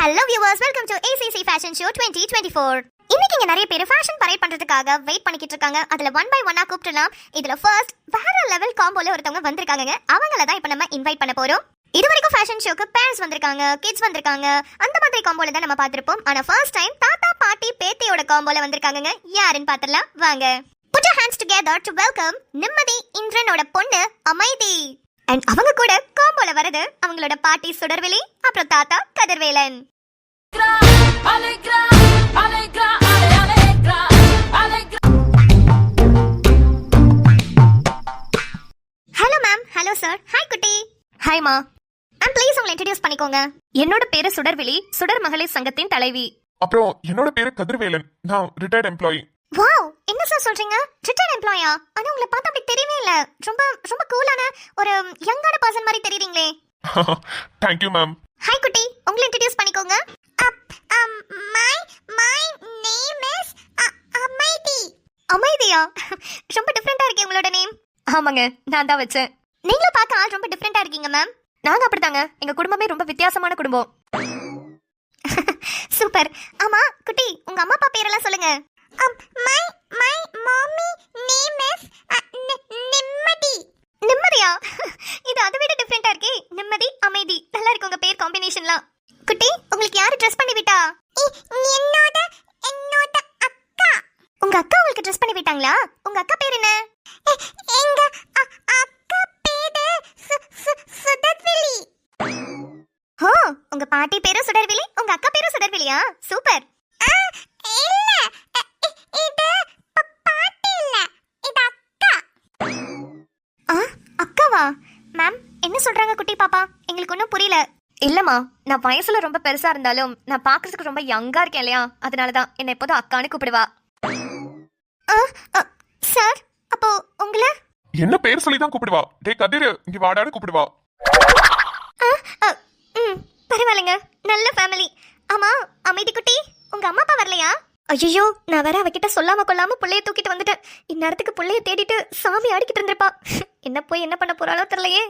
Hello viewers, welcome to ACC Fashion Show 2024. இன்னைக்கு இங்க நிறைய பேர் ஃபேஷன் பரேட் பண்றதுக்காக வெயிட் பண்ணிக்கிட்டு இருக்காங்க. அதுல ஒன் பை ஒன்னா கூப்பிடலாம். இதுல ஃபர்ஸ்ட் வேற லெவல் காம்போல ஒருத்தவங்க வந்திருக்காங்க. அவங்கள தான் இப்போ நம்ம இன்வைட் பண்ண போறோம். இது வரைக்கும் ஃபேஷன் ஷோக்கு பேரண்ட்ஸ் வந்திருக்காங்க, கிட்ஸ் வந்திருக்காங்க, அந்த மாதிரி காம்போல தான் நம்ம பார்த்திருப்போம். ஆனா ஃபர்ஸ்ட் டைம் தாத்தா பாட்டி பேத்தியோட காம்போல வந்திருக்காங்க. யாருன்னு பார்த்தறலாம் வாங்க. Put your hands together to welcome நிம்மதி இந்திரனோட பொண்ணு அமைதி. அண்ட் அவங்க கூட காம்போல வரது அவங்களோட பாட்டி சுடர்விழி, அப்புறம் தாத்தா Kathirvelan. Hello ma'am. Hello sir. Hi குட்டி. ஹாய் மா. மேம் ப்ளீஸ் உங்களை இன்ட்ரோடியூஸ் பண்ணிக்கோங்க. என்னோட பேரு சுடர்விழி, சுடர் மகளிர் சங்கத்தின் தலைவி. அப்புறம் என்னோட பேரு கதிர்வேலன், நான் ரிட்டையர்ட் எம்ப்ளாயி. வாவ், என்ன சார் சொல்றீங்க? ரிட்டையர்ட் எம்ப்ளாயா? ஆனா உங்களை பார்த்தா அப்படி தெரியவே இல்ல. ரொம்ப ரொம்ப கூலான ஒரு யங்கான பர்சன் மாதிரி தெரியுறீங்களே. Thank you ma'am. ஹாய் குட்டி, உங்களை இன்ட்ரோடியூஸ் பண்ணிக்கோங்க. my name is அமைதி. அமைதியா? ரொம்ப டிஃபரெண்டா இருக்கே உங்களோட நேம். ஆமாங்க, நான் தான் வச்சேன். நீங்களும் பார்க்க ஆள் ரொம்ப டிஃபரெண்டா இருக்கீங்க மேம். நாங்க அப்படிதாங்க, எங்க குடும்பமே ரொம்ப வித்தியாசமான குடும்பம். சூப்பர். ஆமா குட்டி, உங்க அம்மா அப்பா பேரெல்லாம் சொல்லுங்க. my mommy name is நிம்மதி. நிம்மதியா? இது அதை விட டிஃபரெண்டா இருக்கே. நிம்மதி அமைதி, நல்லா இருக்கு உங்க பேர் காம்பினேஷன்லாம். குட்டி, உங்களுக்கு யாரு ட்ரெஸ் பண்ணி விட்டா? என்னோட அக்கா. உங்க அக்கா உங்களுக்கு ட்ரெஸ் பண்ணி விட்டாங்களா? உங்க அக்கா பேர் என்ன? எங்க அக்கா பேரு சுடர்விழி. ஓ, உங்க பாட்டி பேரு சுடர்விழி, உங்க அக்கா பேரு சுடர்விழியா? சூப்பர். இல்ல, இது பாட்டி இல்ல, இது அக்கா. அக்காவா? மேம் என்ன சொல்றாங்க குட்டி பாப்பா? எங்களுக்கு ஒன்றும் புரியல. இல்லம்மா, நான் வயசுல ரொம்ப பெருசா இருந்தாலும் நான் பாக்குறதுக்கு ரொம்ப யங்கா இருக்கேன் இல்லையா, அதனாலதான் என்ன எப்போதும் அக்கான்னு கூப்பிடுவா. சார், அப்போ உங்களை என்ன பேர் சொல்லி தான் கூப்பிடுவா. டே கதிர், இங்க வாடான்னு கூப்பிடுவா. பரவாயில்லைங்க, நல்ல ஃபேமிலி. ஆமா அமைதி குட்டி, உங்க அம்மா அப்பா வரலையா? ஐயோ, நான் வேற அவகிட்ட சொல்லாம கொள்ளாம புள்ளைய தூக்கிட்டு வந்துட்டேன். இந்நேரத்துக்கு புள்ளைய தேடிட்டு சாமி ஆடிக்கிட்டு இருந்திருப்பா. என்ன போய் என்ன பண்ண போறாளோ தெரியலையே.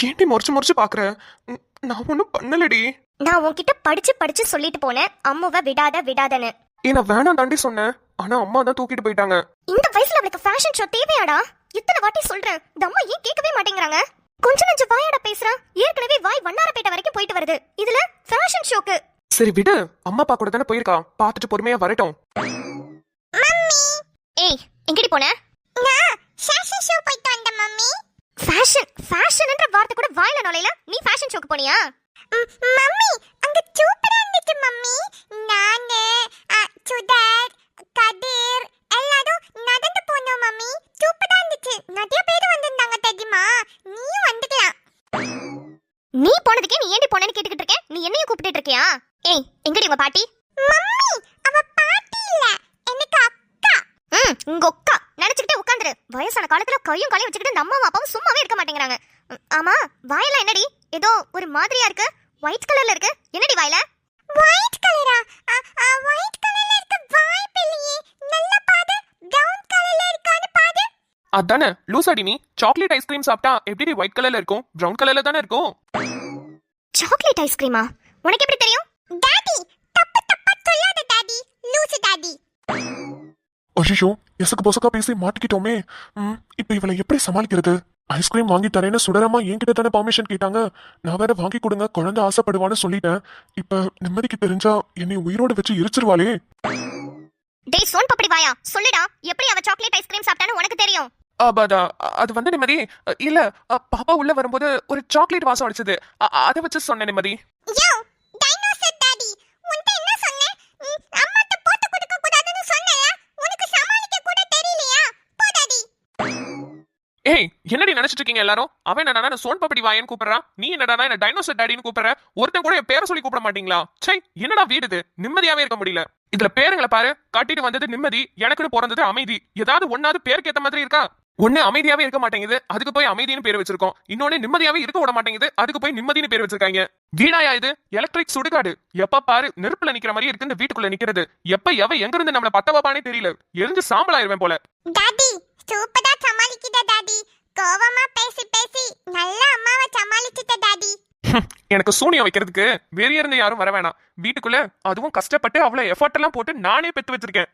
ஏன்டி முறைச்சு பாக்குற? நான் ஒன்னும் பண்ணலடி. நான் உன்கிட்ட படிச்சு சொல்லிட்டு போனேன், அம்மாவை விடாதன்னு. நான் வேணாம் தாண்டி சொன்னேன், ஆனா அம்மா தான் தூக்கிட்டு போயிட்டாங்க. இந்த வயசுல அவளுக்கு ஃபேஷன் ஷோ தேவையாடா? இத்தனை வாட்டி சொல்றேன், இந்த அம்மா ஏன் கேட்கவே மாட்டேங்கிறாங்க? கொஞ்சம் நெஞ்ச வாயாடா பேசுறா. ஏற்கனவே வாய் வண்ணாரப்பேட்டை வரைக்கும் போயிட்டு வருது, இதுல ஃபேஷன் ஷோக்கு. சரி விடு, அம்மா அப்பா கூட தானே போயிருக்கா, பாத்துட்டு பொறுமையா வரட்டும். மம்மி. ஏய், எங்கடி போன? நான் ஃபேஷன் ஷோ போயிட்டு வந்த மம்மி. ஃபேஷன்ன்ற வார்த்தை கூட வாயில நுழையல, நீ ஃபேஷன் ஷோக்கு போனியா? மம்மி, அங்க சூப்பரா இருந்துச்சு மம்மி. நானே சுடர் கதிர் எல்லாரும் நடந்து போனோம் மம்மி. சூப்பரா இருந்துச்சு, நிறைய பேர் வந்திருந்தாங்க தெரியுமா? நீயும் வந்துக்கலாம். நீ போனதுக்கே நீ ஏண்டி போனேன்னு கேட்டுக்கிட்டு இருக்கேன், நீ என்னையும் கூப்பிட்டுட்டு இருக்கியா? ஏய், எங்கடி உங்க பாட்டி? மம்மி, அவ பாட்டி இல்ல, எனக்கு அக்கா. உங்க அக்கா நினைச்சுக்கிட்டே உட்காந்துரு. வயசான காலத்துல கையும் காலையும் வச்சுக்கிட்டு இந்த அம்மாவும் அப்பாவும் சும்மாவே இருக்க மாட்டேங்கிறாங்க. ஆமா, வாயெல்லாம் என்னடி ஏதோ ஒரு மாதிரியா இருக்கு? ஒயிட் கலர்ல இருக்கு, என்னடி வாயில? ஒயிட் கலரா? ஒயிட் கலர்ல இருக்க வாய்ப்பு இல்லையே. நல்ல பாரு, பிரவுன் கலர்ல இருக்கான்னு பாரு. அதானே லூசாடி, நீ சாக்லேட் ஐஸ்கிரீம் சாப்பிட்டா எப்படி ஒயிட் கலர்ல இருக்கும்? பிரவுன் கலர்ல தானே இருக்கும். சாக்லேட் ஐஸ்கிரீமா? உனக்கு எப்படி தெரியும்? டாடி, தப்பா சொல்லாத டாடி, லூசு டாடி. ஐயோ, எசக்கு பொசக்கா பேசி மாட்டிக்கிட்டோமே. இப்ப இவளை எப்படி சமாளிக்கிறது? ஐஸ்கிரீம் வாங்கி தரேன்னு சுடரமா என்கிட்ட தானே பர்மிஷன் கேட்டாங்க. நான் வேற வாங்கி கொடுங்க, குழந்தை ஆசைப்படுவான்னு சொல்லிட்டேன். இப்ப நிம்மதிக்கு தெரிஞ்சா என்னை உயிரோட வச்சு எரிச்சிருவாளே. டேய் சோன் பப்படி வாயா, சொல்லுடா, எப்படி அவ சாக்லேட் ஐஸ்கிரீம் சாப்பிட்டான்னு உனக்கு தெரியும்? அது வந்து நிம்மதி, இல்ல பாப்பா உள்ள வரும்போது ஒரு சாக்லேட் வாசம் அடிச்சது, அதை வச்சு சொன்னேன் நிம்மதி. யோ டைனோசர் டாடி, உன்கிட்ட என்ன சொன்னேன்? அம்மாட்ட போட்டு கொடுக்க கூடாதுன்னு சொன்னேயா? உனக்கு சமாளிக்க கூட தெரியலையா? போ டாடி. ஏய், என்னடி நினைச்சிட்டு இருக்கீங்க எல்லாரும்? அவன் என்னடா சோன் பப்படி வாயன்னு கூப்பிடுறான், நீ என்னடா என்ன டைனோசர் டாடின்னு கூப்பிடுற? ஒருத்தன் கூட என் பேரை சொல்லி கூப்பிட மாட்டீங்களா? சை, என்னடா வீடு இது? நிம்மதியாவே இருக்க முடியல. இதுல பேருங்களை பாரு, காட்டிட்டு வந்தது நிம்மதி, எனக்குன்னு பிறந்தது அமைதி. ஏதாவது ஒன்னாவது பேருக்கு ஏத்த மாதிரி இருக்கா? ஒண்ணு அமைதியாவே இருக்க மாட்டேங்குது, அதுக்கு போய் அமைதின்னு பேர் வச்சிருக்கோம். இன்னொன்னு நிம்மதியாவே இருக்க விட மாட்டேங்குது, அதுக்கு போய் நிம்மதினு பேர் வச்சிருக்காங்க. வீடாயா இது? எலக்ட்ரிக் சுடுகாடு. எப்ப பாரு நெருப்புல நிக்கிற மாதிரி இருக்கு இந்த வீட்டுக்குள்ள நிக்கிறது. எப்ப எவ எங்க இருந்து நம்மள பத்த வைப்பானே தெரியல. எரிஞ்சு சாம்பலாயிருவேன் போல. டாடி, சூப்பரா சமாளிக்கிட்ட டாடி. கோவமா பேசி நல்லா அம்மாவை சமாளிச்சிட்ட டாடி. எனக்கு சூனியம் வைக்கிறதுக்கு வெளிய இருந்து யாரும் வர வேணாம். வீட்டுக்குள்ள அதுவும் கஷ்டப்பட்டு அவ்வளவு எஃபர்ட் எல்லாம் போட்டு நானே பெத்து வச்சிருக்கேன்.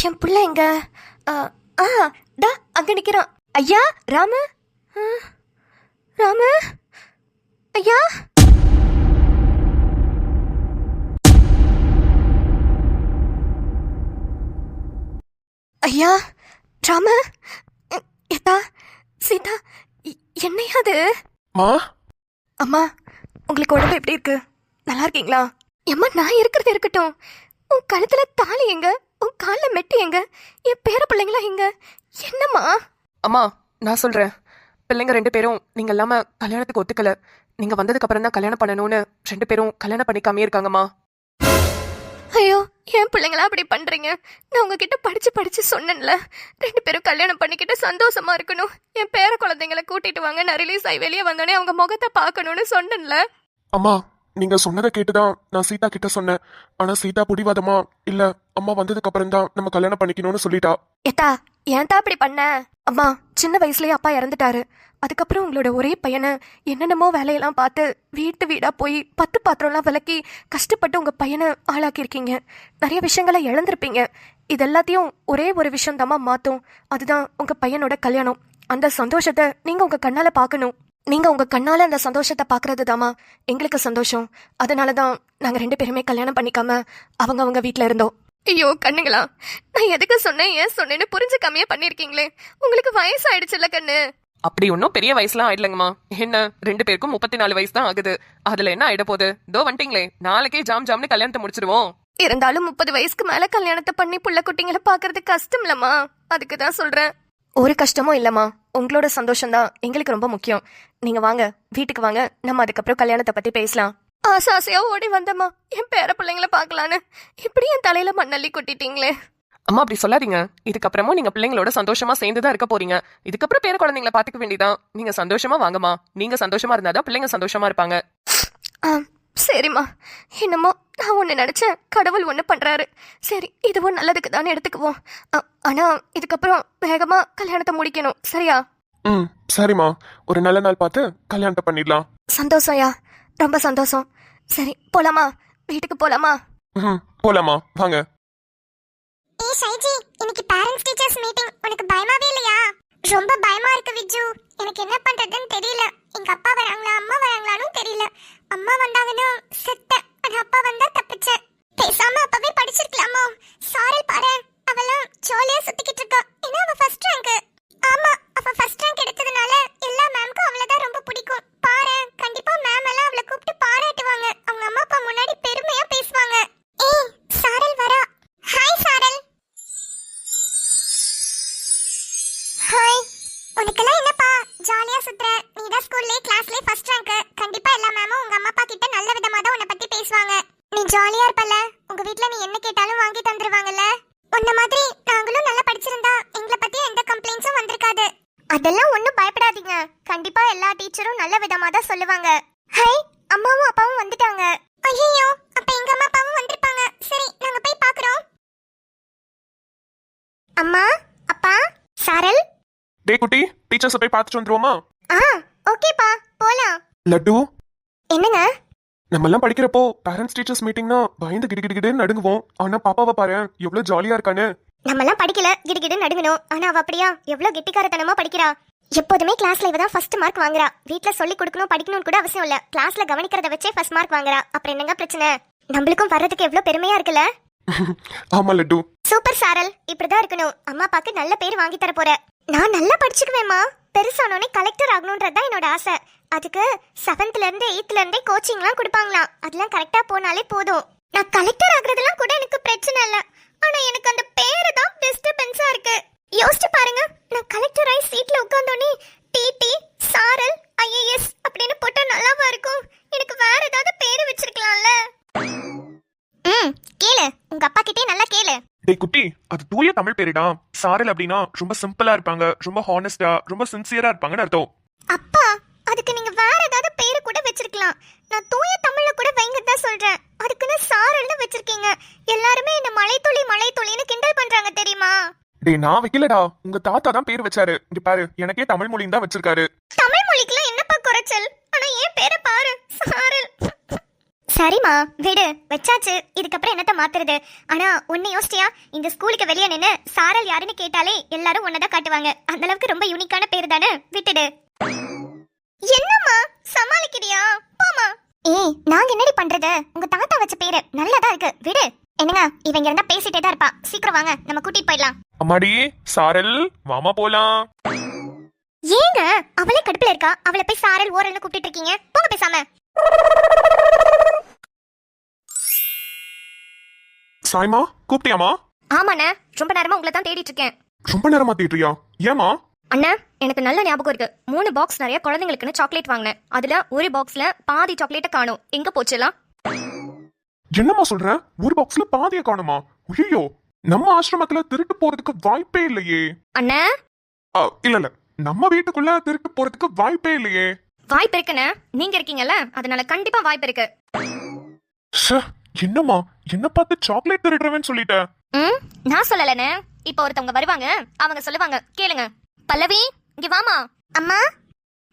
என் புள்ள எங்க? டா அங்க நிக்கிறான். ஐயா ராமு, ராமு ஐயா. ஐயா ராமு, எதா சீதா, என்னையா அது? அம்மா உங்களுக்கு உடம்பு எப்படி இருக்கு? நல்லா இருக்கீங்களா? அம்மா நான் இருக்கிறது இருக்கட்டும், உன் கழுத்துல தாலி எங்க? உன் கால்ல மெட்டி எங்க? என் பேர பிள்ளைங்களா எங்க? என்னம்மா? அம்மா நான் சொல்றேன், பிள்ளைங்க 2 பேரும் நீங்க இல்லாம கல்யாணத்துக்கு ஒத்துக்கல. நீங்க வந்ததுக்கு அப்புறம் தான் கல்யாணம் பண்ணணும்னு 2 பேரும் கல்யாணம் பண்ணிக்காமே இருக்காங்கம்மா. ஐயோ என் பிள்ளைங்களா அப்படி பண்றீங்க? நான் உங்ககிட்ட படிச்சு சொன்னேன்ல, 2 பேரும் கல்யாணம் பண்ணிக்கிட்டு சந்தோஷமா இருக்கணும், என் பேர குழந்தைங்களை கூட்டிட்டு வாங்க, நான் ரிலீஸ் ஆகி வெளியே வந்தோடனே அவங்க முகத்தை பார்க்கணும்னு சொன்னேன்ல. அம்மா நீங்க சொன்னதை கேட்டுதான் நான் சீதா கிட்ட சொன்னேன். ஆனா சீதா பிடிவாதமா இல்ல அம்மா வந்ததுக்கு அப்புறம் தான் நம்ம கல்யாணம் பண்ணிக்கணும்னு சொல்லிட்டா. ஏத்தா ஏன்டா அப்படி பண்ண? அம்மா சின்ன வயசுலயே அப்பா இறந்துட்டாரு. அதுக்கப்புறம் உங்களோட ஒரே பையனை என்னென்னமோ வேலையெல்லாம் பார்த்து வீட்டு வீடா போய் 10 பாத்திரம்லாம் விளக்கி கஷ்டப்பட்டு உங்க பையனை ஆளாக்கியிருக்கீங்க. நிறைய விஷயங்களை இழந்திருப்பீங்க. இது எல்லாத்தையும் ஒரே ஒரு விஷயம் தாம்மா மாத்தும், அதுதான் உங்க பையனோட கல்யாணம். அந்த சந்தோஷத்தை நீங்க உங்க கண்ணால பார்க்கணும். நீங்க உங்க கண்ணால அந்த சந்தோஷத்தை பாக்குறது தாமா எங்களுக்கு சந்தோஷம். அதனாலதான் நாங்க 2 பேருமே கல்யாணம் பண்ணிக்காம அவங்க வீட்டுல இருந்தோம். ஐயோ கண்ணுங்களா, நான் எதுக்கு சொன்னேன் ஏன் சொன்னேன்னு புரிஞ்சுக்காமையே பண்ணிருக்கீங்களே. உங்களுக்கு வயசு ஆயிடுச்சுல்ல கண்ணு? அப்படி ஒன்றும் பெரிய வயசுலாம் ஆயிடலங்கம்மா. என்ன 2 பேருக்கும் 34 வயசு தான் ஆகுது. அதுல என்ன ஆயிட போகுது? தோ வந்துட்டீங்களே, நாளைக்கே ஜாம்னு கல்யாணத்தை முடிச்சிருவோம். இருந்தாலும் 30 வயசுக்கு மேல கல்யாணத்தை பண்ணி புள்ள குட்டிங்களை பாக்குறது கஷ்டம் இல்லம்மா, அதுக்கு தான் சொல்றேன். ஒரு கஷ்டமும் இல்லம்மா, உங்களோட சந்தோஷம் தான் எங்களுக்கு ரொம்ப முக்கியம். நீங்க வாங்க, வீட்டுக்கு வாங்க, நம்ம அதுக்கப்புறம் கல்யாணத்தை பத்தி பேசலாம். ஆசையா ஓடி வந்தம்மா என் பேர பிள்ளைங்களை பார்க்கலான்னு, இப்படி என் தலையில மண்ணள்ளி கொட்டிட்டீங்களே. அம்மா அப்படி சொல்லாதீங்க. இதுக்கப்புறமும் நீங்க பிள்ளைங்களோட சந்தோஷமா சேர்ந்துதான் இருக்க போறீங்க. இதுக்கப்புறம் பேர குழந்தைங்களை பாத்துக்க வேண்டியதான். நீங்க சந்தோஷமா வாங்கம்மா. நீங்க சந்தோஷமா இருந்தாதான் பிள்ளைங்க சந்தோஷமா இருப்பாங்க. சரிம்மா, என்னமோ நான் ஒன்று நினைச்சேன், கடவுள் ஒன்று பண்றாரு. சரி இதுவும் நல்லதுக்கு தானே எடுத்துக்குவோம். ஆனா இதுக்கப்புறம் வேகமா கல்யாணத்தை முடிக்கணும், சரியா? சரிம்மா, ஒரு நல்ல நாள் பார்த்து கல்யாணத்தை பண்ணிடலாம். சந்தோஷம்யா, ரொம்ப சந்தோஷம். சரி போலாமா? வீட்டுக்கு போலாமா? போலாமா, வாங்க. ஏய் ஷைஜி, இன்னைக்கு பேரண்ட்ஸ் டீச்சர்ஸ் மீட்டிங், உனக்கு பயமாவே இல்லையா? ரொம்ப பயமா இருக்கு விஜு. எனக்கு என்ன பண்றதுன்னு தெரியல. எங்க அப்பா வராங்களா அம்மா வராங்களான்னு தெரியல. அம்மா வந்தாங்கன்னா செத்த, ஆனா அப்பா வந்தா தப்பிச்சேன். பேசாம அப்பவே படிச்சிருக்கலாமா? சாரல் பாரு, அவளும் ஜாலியா சுத்திக்கிட்டு இருக்கா. ஏன்னா அவ ஃபர்ஸ்ட் ரேங்க். ஆமா, அவ ஃபர்ஸ்ட் ரேங்க் எடுத்ததுனால எல்லா மேம்க்கும் அவளை தான் ரொம்ப பிடிக்கும். பாரு, கண்டிப்பா மேம் எல்லாம் அவளை கூப்பிட்டு பாராட்டுவாங்க. அவங்க அம்மா அப்பா முன்னாடி பெருமையா பேசுவாங்க. ஏய் சாரல் வரா. ஹாய் சாரல். ஹாய். உனக்கெல்லாம் என்னப்பா ஜாலியா சுத்துற? நீ தான் ஸ்கூல்லே கிளாஸ்லே ஃபர்ஸ்ட் ரேங்க். கண்டிப்பா எல்லா மேமும் உங்க அம்மா அப்பா கிட்ட நல்ல விதமா தான் உன்னை பத்தி பேசுவாங்க. நீ ஜாலியா இருப்பல, உங்க வீட்ல நீ என்ன கேட்டாலும் வாங்கி தந்துருவாங்கல்ல. உன்ன மாதிரி நாங்களும் நல்லா படிச்சிருந்தா எங்களை பத்தி எந்த கம்ப்ளைண்ட்ஸும் வந்திருக்காது. அதெல்லாம் ஒண்ணும் பயப்படாதீங்க, கண்டிப்பா எல்லா டீச்சரும் நல்ல விதமா தான் சொல்லுவாங்க. ஹாய், அம்மாவும் அப்பாவும் வந்துட்டாங்க. ஐயோ, அப்ப எங்க அம்மா அப்பாவும் வந்திருப்பாங்க. சரி நாங்க போய் பார்க்கறோம். அம்மா அப்பா சாரல். டே குட்டி, டீச்சர்ஸ் போய் பார்த்துட்டு வந்துருவோமா? ஓகேப்பா, போலாம். லட்டு, என்னங்க? நம்ம எல்லாம் படிக்கிறப்போ பேரண்ட்ஸ் டீச்சர்ஸ் மீட்டிங்னா பயந்து கிடுகிடுன்னு நடுங்குவோம். ஆனா பாப்பாவை பாரு எவ்வளவு ஜாலியா இருக்கானு. நம்ம எல்லாம் படிக்கல, கிடுகிடு நடுங்கணும். ஆனா அவ அப்படியா எவ்வளவு கெட்டிக்காரத்தனமா படிக்கிறா. எப்போதுமே கிளாஸ்ல இவ தான் ஃபர்ஸ்ட் மார்க் வாங்குறா. வீட்ல சொல்லி கொடுக்கணும் படிக்கணும்னு கூட அவசியம் இல்ல, கிளாஸ்ல கவனிக்கிறத வச்சே ஃபர்ஸ்ட் மார்க் வாங்குறா. அப்புறம் என்னங்க பிரச்சனை? நம்மளுக்கும் வர்றதுக்கு எவ்வளவு பெருமையா இருக்குல்ல. ஆமா லட்டு. சூப்பர் சாரல், இப்படிதான் இருக்கணும். அம்மா அப்பாக்கு நல்ல பேர் வாங்கி தர போற. நான் நல்லா படிச்சுக்குவேம்மா. பெருசானோனே கலெக்டர் ஆகணும்ன்றதுதான் என்னோட ஆசை. அதுக்கு 7th இருந்து 8th இருந்தே கோச்சிங்லாம் கொடுப்பாங்களாம். அதெல்லாம் கரெக்டா போனாலே போதும். நான் கலெக்டர் ஆகுறதெல்லாம் கூட எனக்கு பிரச்சனை இல்ல. ஆனா எனக்கு அந்த பேரு தான் டிஸ்டர்பன்ஸா இருக்கு. யோசிச்சு பாருங்க, நான் கலெக்டர் ஆகி சீட்ல உட்கார்ந்தோனே டிடி சாரல் ஐஏஎஸ் அப்படின்னு போட்டா நல்லாவா இருக்கும்? எனக்கு வேற ஏதாவது பேரு வச்சிருக்கலாம்ல. கேளு, உங்க அப்பா கிட்டே நல்லா கேளு. டே குட்டி, அது தூய தமிழ் பேருடா. சாரல் அப்படின்னா ரொம்ப சிம்பிளா இருப்பாங்க, ரொம்ப ஹானஸ்டா, ரொம்ப சின்சியரா இருப்பாங்கன்னு அர்த்தம். அப்பா, அதுக்கு நீங்க வேற ஏதாவது பேரு கூட வச்சிருக்கலாம். நான் தூய தமிழ்ல கூட வைங்கன்னு தான் சொல்றேன். அதுக்குன்னு சாரல்னு வச்சிருக்கீங்க. எல்லாருமே என்ன மலைத்துளின்னு கிண்டல் பண்றாங்க தெரியுமா? டேய் நான் வைக்கலடா, உங்க தாத்தா தான் பேர் வச்சாரு. இங்க பாரு, எனக்கே தமிழ் மொழின்னு தான் வச்சிருக்காரு. தமிழ் மொழிக்குலாம் என்னப்பா குறைச்சல்? ஆனா ஏன் பேரை பாரு, சாரல். சரிம்மா விடு, வச்சாச்சு. இதுக்கப்புறம் என்னத்த மாத்துறது? ஆனா ஒன்னு யோசிச்சியா, இந்த ஸ்கூலுக்கு வெளியே நின்னு சாரல் யாருன்னு கேட்டாலே எல்லாரும் ஒன்னதான் காட்டுவாங்க. அந்த அளவுக்கு ரொம்ப யூனிக்கான பேர் தானே, விட்டுடு. என்னம்மா சமாளிக்கிறியா? போமா. ஏய் நாங்க என்னடி பண்றது? உங்க தாத்தா வச்ச பேரு நல்லதா இருக்கு, விடு. என்னங்க இவங்க இருந்தா பேசிட்டே தான் இருப்பா. சீக்கிரம் வாங்க, நம்ம கூட்டிட்டு போயிடலாம். அம்மாடி சாரல், வாமா போலாம். ஏங்க அவளே கடுப்புல இருக்கா, அவளை போய் சாரல் ஓரல்னு கூப்பிட்டு இருக்கீங்க? போங்க பேசாம. சாய்மா கூப்பிட்டியாமா? ஆமாண்ணே, ரொம்ப நேரமா உங்களை தான் தேடிட்டு இருக்கேன். ரொம்ப நேரமா தேடுறியா? ஏமா? அண்ணா எனக்கு நல்ல ஞாபகம் இருக்கு. 3 பாக்ஸ் நிறைய குழந்தைங்களுக்குன்னு சாக்லேட் வாங்கினேன். அதுல ஒரு பாக்ஸ்ல பாதி சாக்லேட்டை காணோம். எங்க போச்சுலாம்? என்னம்மா சொல்ற? ஒரு பாக்ஸ்ல பாதிய காணுமா? ஐயோ, நம்ம ஆசிரமத்துல திருட்டு போறதுக்கு வாய்ப்பே இல்லையே. அண்ணா இல்ல நம்ம வீட்டுக்குள்ள திருட்டு போறதுக்கு வாய்ப்பே இல்லையே. வாய்ப்பு இருக்குண்ணே, நீங்க இருக்கீங்கல்ல, அதனால கண்டிப்பா வாய்ப்பு இருக்கு. ச்சே, என்னம்மா என்ன பார்த்து சாக்லேட் திருடுறவன்னு சொல்லிட்ட? நான் சொல்லலண்ணே, இப்போ ஒருத்தவங்க வருவாங்க, அவங்க சொல்லுவாங்க, கேளுங்க. பல்லவி இங்க வாமா. அம்மா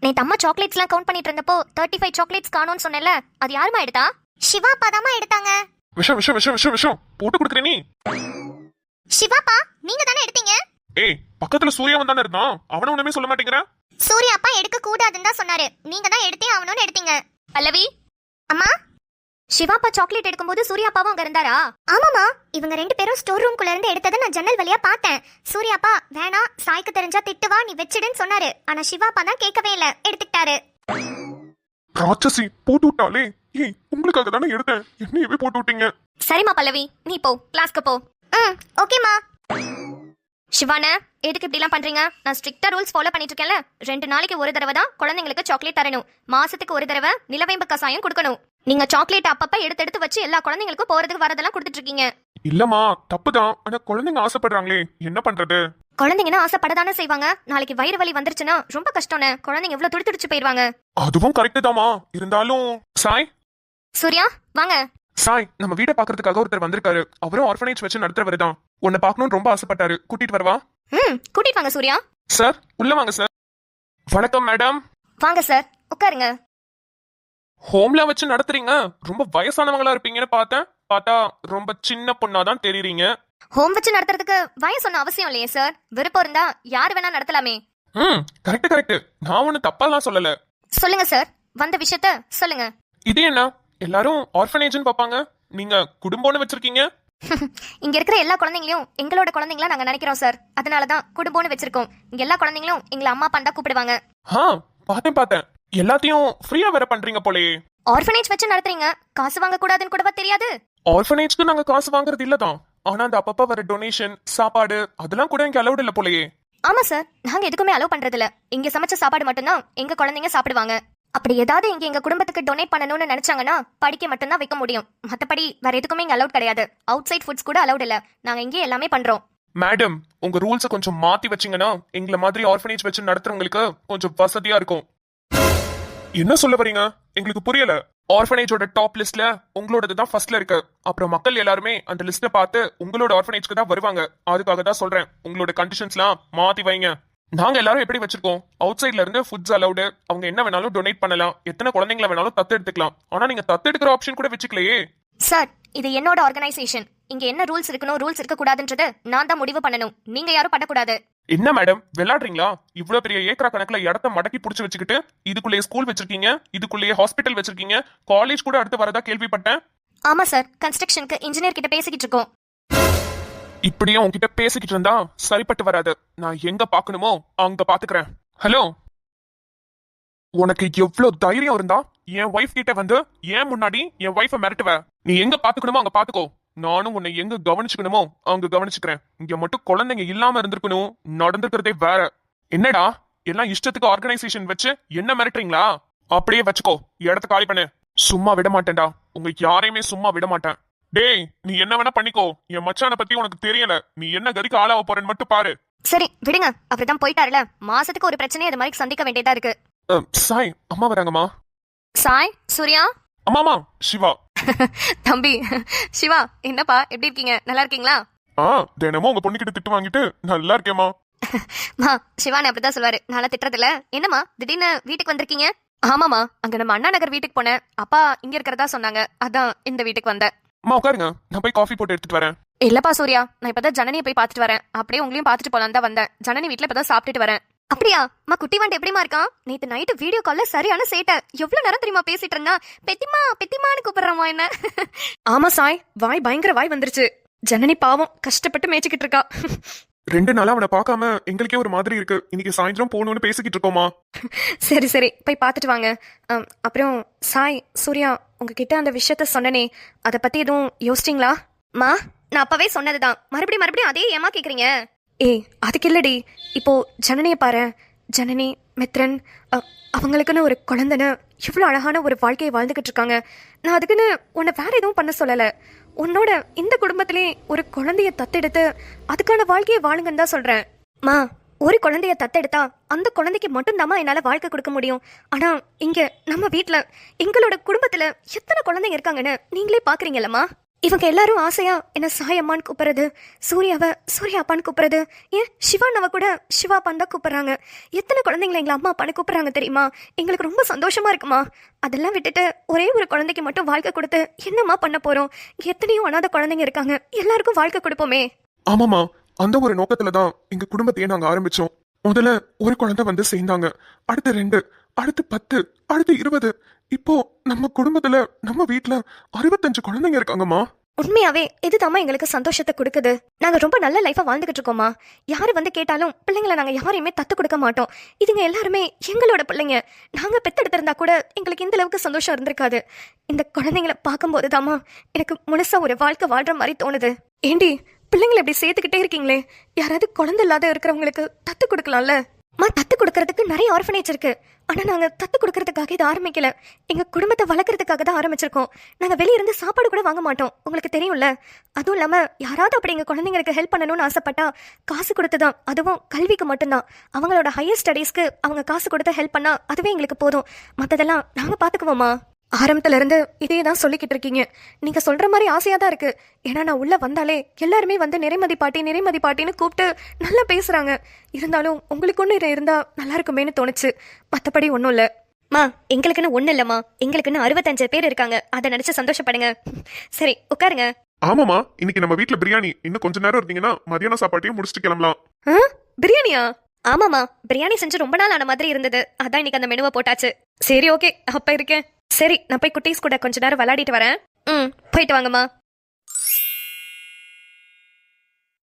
நேத்து அம்மா சாக்லேட்ஸ்லாம் கவுண்ட் பண்ணிட்டு இருந்தப்போ 35 சாக்லேட்ஸ் காணோம்னு சொன்னேன்ல, அது யாருமா எடுத்தா? சிவா பாதாமா எடுத்தாங்க. விஷம் போட்டு கொடுக்குற நீ. சிவாப்பா நீங்க தானே எடுத்தீங்க? ஏய் பக்கத்துல சூர்யாவன் தானே இருந்தான், அவன ஒண்ணுமே சொல்ல மாட்டேங்கிற. சூர்யா அப்பா எடுக்க கூடாதுன்னு தான் சொன்னாரு, நீங்க தான் எடுத்தே ஆவணும்னு எடுத்தீங்க. பல்லவி அம்மா சிவாப்பா சாக்லேட் எடுக்கும்போது சூர்யாப்பாவும் அங்க இருந்தாரா? ஆமாமா, இவங்க 2 பேரும் ஸ்டோர் ரூம்குள்ள இருந்து எடுத்ததை நான் ஜன்னல் வழியா பார்த்தேன். சூர்யாப்பா வேணா, சாய்க்கு தெரிஞ்சா திட்டுவா, நீ வச்சிடுன்னு சொன்னாரு. ஆனா சிவாப்பா தான் கேட்கவே இல்ல, எடுத்துக்கிட்டாரு. ராட்சசி போட்டு விட்டாலே. ஏய் உங்களுக்காக தானே எடுத்தேன், என்னையவே போட்டு விட்டீங்க. சரிம்மா பல்லவி, நீ போ, கிளாஸ்க்கு போ. ஓகேமா. சிவானா எதுக்கு இப்படி எல்லாம் பண்றீங்க? நான் ஸ்ட்ரிக்ட்டா ரூல்ஸ் ஃபாலோ பண்ணிட்டு இருக்கேன்ல. 2 நாளைக்கு ஒரு தடவை தான் குழந்தைங்களுக்கு சாக்லேட் தரணும். மாசத்துக்கு ஒரு தடவை நிலவேம்பு கசாயம் கொடுக்கணும். நீங்க சாக்லேட் அப்பப்ப எடுத்து எடுத்து வச்சு எல்லா குழந்தைங்களுக்கும் போறதுக்கு வரதெல்லாம் கொடுத்துட்டு இருக்கீங்க. இல்லம்மா தப்புதான், ஆனா குழந்தைங்க ஆசைப்படுறாங்களே, என்ன பண்றது? குழந்தைங்கன்னா ஆசைப்படதானே செய்வாங்க. நாளைக்கு வயிறு வலி வந்துருச்சுன்னா ரொம்ப கஷ்டம்னு, குழந்தைங்க எவ்வளவு துடிச்சு போயிருவாங்க. அதுவும் கரெக்ட் தாமா, இருந்தாலும் சாய். சூர்யா வாங்க. சாய், நம்ம வீட்டை பாக்குறதுக்காக ஒருத்தர் வந்திருக்காரு. அவரும் ஆர்ஃபனேஜ் வச்சு நடத்துறவர் தான். உன்னை பார்க்கணும்னு ரொம்ப ஆசைப்பட்டாரு, கூட்டிட்டு வரவா? கூட்டிட்டு வாங்க சூர்யா. சார் உள்ள வாங்க சார். வணக்கம் மேடம். வாங்க சார், உட்காருங்க. ஹோம்ல வச்சு நடத்துறீங்க, ரொம்ப வயசானவங்களா இருப்பீங்கன்னு பார்த்தா ரொம்ப சின்ன பொண்ணா தான் தெரியுறீங்க. ஹோம் வச்சு நடத்துறதுக்கு வயசு ஒன்னும் அவசியம் இல்லையே சார். விருப்பம் இருந்தா யாரு வேணா நடத்தலாமே. கரெக்ட். நான் ஒண்ணு தப்பாலாம் சொல்லல. சொல்லுங்க சார், வந்த விஷயத்த சொல்லுங்க. இது என்ன, எல்லாரும் ஆர்ஃபனேஜ்னு பாப்பாங்க, நீங்க குடும்பம்னு வச்சிருக்கீங்க. இங்க இருக்கிற எல்லா குழந்தைங்களையும் எங்களோட குழந்தைங்களா நாங்க நினைக்கிறோம் சார். அதனாலதான் குடும்பம்னு வச்சிருக்கோம். இங்க எல்லா குழந்தைங்களும் எங்களை அம்மா அப்பா தான் கூப்பிடுவாங்க. பார்த்தேன். எல்லாத்தையும் ஃப்ரீயா வேற பண்றீங்க போலயே. ஆர்ஃபனேஜ் வச்சு நடத்துறீங்க, காசு வாங்க கூடாதுன்னு கூடவா தெரியாது? ஆர்ஃபனேஜ்க்கு நாங்க காசு வாங்குறது இல்லதான், ஆனா அந்த அப்பப்ப வர டொனேஷன், சாப்பாடு அதெல்லாம் கூட இங்க அலௌட் இல்ல போலயே. ஆமா சார், நாங்க எதுக்குமே அலோவ் பண்றது இல்ல. இங்க சமைச்ச சாப்பாடு மட்டும்தான் எங்க குழந்தைங்க சாப்பிடுவாங்க. அப்படி ஏதாவது இங்க எங்க குடும்பத்துக்கு டொனேட் பண்ணணும்னு நினைச்சாங்கன்னா படிக்க மட்டும்தான் வைக்க முடியும். மத்தபடி வேற எதுக்குமே இங்க அலௌட் கிடையாது. அவுட் சைட் ஃபுட்ஸ் கூட அலௌட் இல்ல. நாங்க இங்கே எல்லாமே பண்றோம். மேடம், உங்க ரூல்ஸ கொஞ்சம் மாத்தி வச்சீங்கன்னா எங்களை மாதிரி ஆர்ஃபனேஜ் வச்சு நடத்துறவங்களுக்கு கொஞ்சம் வசதியா இருக்கும். என்ன சொல்ல வரீங்க? எங்களுக்கு புரியல. ஆர்ஃபனேஜோட டாப் லிஸ்ட்ல உங்களோடது தான் ஃபர்ஸ்ட்ல இருக்கு. அப்புறம் மக்கள் எல்லாருமே அந்த லிஸ்ட்டை பார்த்து உங்களோட ஆர்ஃபனேஜ்க்கு தான் வருவாங்க. அதுக்காக தான் சொல்றேன், உங்களோட கண்டிஷன்ஸ்லாம் மாத்தி வைங்க. நாங்க எல்லாரும் எப்படி வச்சிருக்கோம், அவுட் சைட்ல இருந்து ஃபுட்ஸ் அலௌடு, அவங்க என்ன வேணாலும் டொனேட் பண்ணலாம், எத்தனை குழந்தைங்களை வேணாலும் தத்து எடுத்துக்கலாம். ஆனா நீங்க தத்து எடுக்கிற ஆப்ஷன் கூட வச்சுக்கலையே. சார், இது என்னோட ஆர்கனைசேஷன். இங்க என்ன ரூல்ஸ் இருக்கணும், ரூல்ஸ் இருக்க கூடாதுன்றது நான் தான் முடிவு பண்ணணும். நீங்க யாரும் பண்ணக்கூடாது. என்ன மேடம் விளையாடுறீங்களா? இவ்வளவு பெரிய ஏக்கரா கணக்குல இடத்த மடக்கி புடிச்சு வச்சுக்கிட்டு இதுக்குள்ளேயே ஸ்கூல் வச்சிருக்கீங்க, இதுக்குள்ளேயே ஹாஸ்பிட்டல் வச்சிருக்கீங்க, காலேஜ் கூட அடுத்து வரதா கேள்விப்பட்டேன். ஆமா சார், கன்ஸ்ட்ரக்ஷனுக்கு இன்ஜினியர் கிட்ட பேசிக்கிட்டு இருக்கோம். இப்படியே உன்கிட்ட பேசிக்கிட்டு இருந்தா சரிப்பட்டு வராது. நான் எங்க பாக்கணுமோ அங்க பாத்துக்கிறேன். ஹலோ, உனக்கு எவ்வளவு தைரியம் இருந்தா என் ஒய்ஃப் கிட்ட வந்து ஏன் முன்னாடி என் ஒய்ஃபை மிரட்டுவ? நீ எங்க பாத்துக்கணுமோ அங்க பாத்துக்கோ. நானும் உன்னை எங்க கவனிச்சுக்கணுமோ அங்க கவனிச்சுக்கிறேன். இங்க மட்டும் குழந்தைங்க இல்லாம இருந்திருக்கணும், நடந்துக்கிறதே வேற. என்னடா எல்லாம் இஷ்டத்துக்கு ஆர்கனைசேஷன் வச்சு என்ன மிரட்டுறீங்களா? அப்படியே வச்சுக்கோ, இடத்த காலி பண்ணு. சும்மா விட மாட்டேன்டா, உங்க யாரையுமே சும்மா விட மாட்டேன். டேய், நீ என்ன வேணா பண்ணிக்கோ, என் மச்சான பத்தி உனக்கு தெரியல. நீ என்ன கதிக்கு ஆளாவ போறேன்னு மட்டும் பாரு. சரி விடுங்க, அவர்தான் போயிட்டாருல. மாசத்துக்கு ஒரு பிரச்சனையை அது மாதிரி சந்திக்க வேண்டியதா இருக்கு. சாய், அம்மா வராங்கம்மா. சாய், சூர்யா. அம்மாமா, சிவா. தம்பி சிவா, என்னப்பா எப்படி இருக்கீங்க? நல்லா இருக்கீங்களா? தினமும் உங்க பொண்ணுகிட்ட திட்டு வாங்கிட்டு நல்லா இருக்கேம்மா. மா சிவானி அப்படிதான் சொல்லுவாரு, நல்லா திட்டுறதுல. என்னம்மா திடீர்னு வீட்டுக்கு வந்திருக்கீங்க? ஆமாமா, அங்க நம்ம அண்ணா நகர் வீட்டுக்கு போனேன். அப்பா இங்க இருக்கிறதா சொன்னாங்க, அதான் இந்த வீட்டுக்கு வந்தேன். அம்மா உட்காருங்க, நான் போய் காஃபி போட்டு எடுத்துட்டு வரேன். இல்லப்பா சூர்யா, நான் இப்பதான் ஜனனியை போய் பார்த்துட்டு வரேன். அப்படியே உங்களையும் பார்த்துட்டு போலாம் தான் வந்தேன். ஜனனி வீட்டுல இப்பதான் சாப்பிட்டுட்டு வரேன். அப்படியா? மா குட்டி வாண்டி எப்படிமா இருக்கான்? நேத்து நைட்டு வீடியோ கால்ல சரியான சேட்டை. எவ்வளவு நேரம் தெரியுமா பேசிட்டு இருந்தா? பெத்திமா பெத்திமான்னு கூப்பிடுறாமா என்ன. ஆமா சாய், வாய் பயங்கர வாய் வந்துருச்சு. ஜனனி பாவம் கஷ்டப்பட்டு மேய்ச்சிக்கிட்டு இருக்கா. 2 நாளா அவனை பார்க்காம எங்களுக்கே ஒரு மாதிரி இருக்கு. இன்னைக்கு சாயந்தரம் போகணும்னு பேசிக்கிட்டு இருக்கோமா. சரி சரி, போய் பார்த்துட்டு வாங்க. அப்புறம் சாய், சூர்யா, உங்ககிட்ட அந்த விஷயத்த சொன்னனே, அதை பத்தி எதுவும் யோசிச்சிங்களா? மா நான் அப்பவே சொன்னதுதான், மறுபடியும் மறுபடியும் அதே ஏமா கேக்குறீங்க? ஏய், அதுக்கு இல்லடி. இப்போ ஜனனியை பாரு. ஜனனி, மித்ரன், அவங்களுக்குன்னு ஒரு குழந்தைன்னு இவ்வளோ அழகான ஒரு வாழ்க்கையை வாழ்ந்துகிட்டு இருக்காங்க. நான் அதுக்குன்னு உன்னை வேற எதுவும் பண்ண சொல்லலை. உன்னோட இந்த குடும்பத்திலே ஒரு குழந்தைய தத்தெடுத்து அதுக்கான வாழ்க்கையை வாழுங்கன்னு தான் சொல்றேன். மா ஒரு குழந்தைய தத்தெடுத்தா அந்த குழந்தைக்கு மட்டும்தாம்மா என்னால வாழ்க்கை கொடுக்க முடியும். ஆனா இங்க நம்ம வீட்ல எங்களோட குடும்பத்துல எத்தனை குழந்தைங்க இருக்காங்கன்னு நீங்களே பாக்குறீங்கல்லம்மா. இவங்க எல்லாரும் ஆசையா என்ன சாயம்மான்னு கூப்பிடுறது, சூர்யாவை சூர்யா அப்பான்னு கூப்பிடுறது, ஏன் சிவானாவை கூட சிவா அப்பான்னு தான் கூப்பிடுறாங்க. எத்தனை குழந்தைங்களை எங்களை அம்மா அப்பான்னு கூப்பிடுறாங்க தெரியுமா? எங்களுக்கு ரொம்ப சந்தோஷமா இருக்குமா. அதெல்லாம் விட்டுட்டு ஒரே ஒரு குழந்தைக்கு மட்டும் வாழ்க்கை கொடுத்து என்னம்மா பண்ண போறோம்? எத்தனையோ அனாதை குழந்தைங்க இருக்காங்க, எல்லாருக்கும் வாழ்க்கை கொடுப்போமே. ஆமாமா, அந்த ஒரு நோக்கத்துலதான் எங்க குடும்பத்தையே நாங்க ஆரம்பிச்சோம். முதல்ல ஒரு குழந்தை வந்து சேர்ந்தாங்க, அடுத்து 2, அடுத்து 10, அடுத்து 20. இப்போ நம்ம குடும்பத்துல நம்ம வீட்டுல 65 குழந்தைங்க இருக்காங்கம்மா. உண்மையாவே இதுதாம்மா எங்களுக்கு சந்தோஷத்தை கொடுக்குது. நாங்க ரொம்ப நல்ல லைஃபா வாழ்ந்துகிட்டு இருக்கோமா. யாரு வந்து கேட்டாலும் பிள்ளைங்களை நாங்க யாரையுமே தத்து கொடுக்க மாட்டோம். இதுங்க எல்லாருமே எங்களோட பிள்ளைங்க. நாங்க பெத்தெடுத்திருந்தா கூட எங்களுக்கு இந்த அளவுக்கு சந்தோஷம் இருந்திருக்காது. இந்த குழந்தைங்களை பார்க்கும்போது தாமா எனக்கு முழுசா ஒரு வாழ்க்கை வாழ்ற மாதிரி தோணுது. ஏண்டி, பிள்ளைங்களை இப்படி சேர்த்துக்கிட்டே இருக்கீங்களே, யாராவது குழந்தை இல்லாத இருக்கிறவங்களுக்கு தத்து கொடுக்கலாம்ல? தத்து கொடுக்கறதுக்கு நிறைய ஆர்ஃபனேஜ் இருக்கு. ஆனா நாங்க தத்து கொடுக்கறதுக்காக இதை ஆரம்பிக்கல. எங்க குடும்பத்தை வளர்க்கறதுக்காக தான் ஆரம்பிச்சிருக்கோம். நாங்க வெளிய இருந்து சாப்பாடு கூட வாங்க மாட்டோம், உங்களுக்கு தெரியும்ல. அதுவும் இல்லாம யாராவது அப்படி எங்க குழந்தைங்களுக்கு ஹெல்ப் பண்ணணும்னு ஆசைப்பட்டா காசு கொடுத்துதான், அதுவும் கல்விக்கு மட்டும்தான். அவங்களோட ஹையர் ஸ்டடீஸ்க்கு அவங்க காசு கொடுத்து ஹெல்ப் பண்ணா அதுவே எங்களுக்கு போதும். மத்ததெல்லாம் நாங்க பாத்துக்குவோமா. ஆரம்பத்துல இருந்து இதே தான் சொல்லிக்கிட்டு இருக்கீங்க. நீங்க சொல்ற மாதிரி ஆசையா தான் இருக்கு. ஏன்னா நான் உள்ள வந்தாலே எல்லாருமே வந்து நிறைமதி பாட்டின்னு கூப்பிட்டு நல்லா பேசுறாங்க. இருந்தாலும் உங்களுக்கு ஒண்ணு இருந்தா நல்லா இருக்குமேனு தோணுச்சு. மத்தபடி ஒன்றும் இல்ல. மா எங்களுக்குன்னு ஒண்ணு இல்லம்மா, எங்களுக்குன்னு 65 பேர் இருக்காங்க. அதை நினைச்சு சந்தோஷப்படுங்க. சரி உட்காருங்க. ஆமாமா, இன்னைக்கு நம்ம வீட்டுல பிரியாணி. இன்னும் கொஞ்ச நேரம் இருந்தீங்கன்னா மதியான சாப்பாட்டையும் முடிச்சுட்டு கிளம்பலாம். பிரியாணியா? ஆமாமா, பிரியாணி செஞ்சு ரொம்ப நாள் ஆன மாதிரி இருந்தது, அதான் இன்னைக்கு அந்த மெனுவை போட்டாச்சு. சரி ஓகே, அப்ப இருக்கேன். சரி, நான் போய் குட்டீஸ் கூட கொஞ்ச நேரம் விளையாடிட்டு வரேன். போயிட்டு வாங்கம்மா.